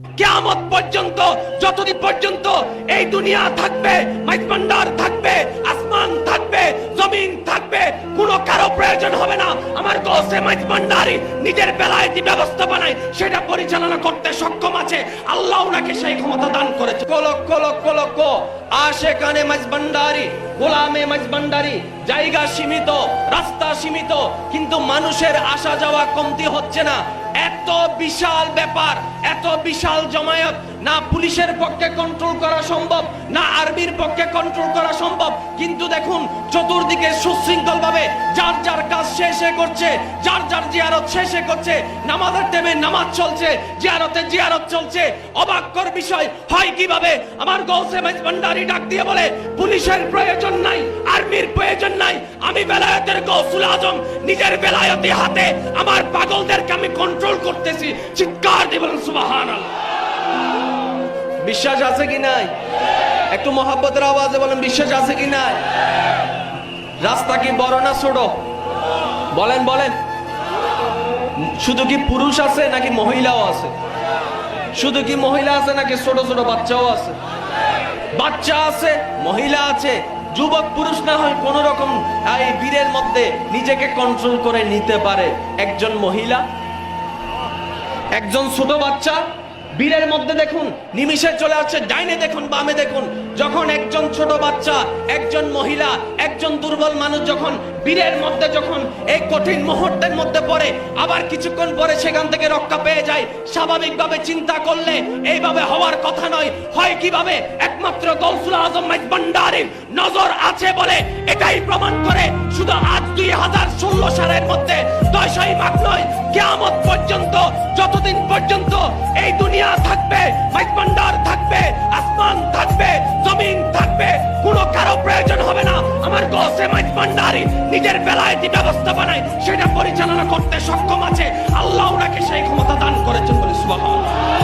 কিয়ামত পর্যন্ত, যতদিন পর্যন্ত এই দুনিয়া থাকবে, মাইজ ভান্ডার থাকবে, আসমান থাকবে, জমিন থাকবে, কোনো কারো প্রয়োজন হবে না আমার গৌসে মাইজ ভান্ডারি নিজের বেলায়েতি ব্যবস্থাপনায় সেটা পরিচালনা করতে সক্ষম আছে। আল্লাহ ওনাকে সেই ক্ষমতা দান করেছে। লক্ষ লক্ষ লক্ষ আশেকানে মাইজ ভান্ডারি, গোলামে মাইজ ভান্ডারি, জায়গা সীমিত, রাস্তা সীমিত, কিন্তু মানুষের আসা যাওয়া কমতি হচ্ছে না। এত বিশাল ব্যাপার, এত বিশাল জমায়েত, না পুলিশের পক্ষে কন্ট্রোল করা সম্ভব, না আর্মির পক্ষে কন্ট্রোল করা সম্ভব। কিন্তু দেখুন চতুর্দিকে সুশৃঙ্খল ভাবে যার যার কাজ শেষে করছে, যার যার জিয়ারত শেষে করছে, নামাজের টাইমে নামাজ চলছে, জিয়ারতে জিয়ারত চলছে। অবাককর বিষয় হয় কিভাবে আমার গৌসে মাইজ ভান্ডারি ডাক দিয়ে বলে পুলিশের প্রয়োজন নাই, আর্মির প্রয়োজন নাই, আমি বেলায়েতের গৌসুল আজম নিজের বেলায়েতি হাতে আমার পাগলদেরকে আমি কন্ট্রোল করতেছি। চিৎকার দিয়ে বলেন সুবহানাল্লাহ। বিশ্বাস আছে কি নাই? একটু মহব্বতের আওয়াজে বলেন বিশ্বাস আছে কি নাই? রাস্তা কি বড় না ছোট? বলেন বলেন। শুধু কি পুরুষ আছে নাকি মহিলাও আছে? শুধু কি মহিলা আছে নাকি ছোট ছোট বাচ্চাও আছে? বাচ্চা আছে, মহিলা আছে, যুবক পুরুষ না হয় কোন রকম এই বীরের মধ্যে নিজেকে কন্ট্রোল করে নিতে পারে। একজন মহিলা, একজন ছোট বাচ্চা বীরের মধ্যে দেখুন নিমিষে চলে আসছে, ডাইনে দেখুন বামে দেখুন। যখন একজন ছোট বাচ্চা, একজন মহিলা, একজন দুর্বল মানুষ যখন বীরের মধ্যে যখন এই কঠিন মুহূর্তের মধ্যে পড়ে, আবার কিছুক্ষণ পরে সেখান থেকে রক্ষা পেয়ে যায়, স্বাভাবিকভাবে চিন্তা করলে এইভাবে হওয়ার কথা নয়। হয় কিভাবে? একমাত্র গৌসুল আজম মাইজ ভান্ডারির নজর আছে বলে এটাই প্রমাণ করে। শুধু আজ 2016 সালের মধ্যে 10ই মাঘ নয়, কিয়ামত পর্যন্ত, যতদিন পর্যন্ত এই দুনিয়া থাকবে, মাইজ ভান্ডার থাকবে, আসমান থাকবে, জমিন থাকবে, কোনো কারো প্রয়োজন হবে না আমার গৌসে মাইজ ভান্ডারি নিজের বেলায়েতি ব্যবস্থাপনায় সেটা পরিচালনা করতে সক্ষম আছে। আল্লাহ ওনাকে সেই ক্ষমতা দান করেছেন বলে সুবহানাল্লাহ।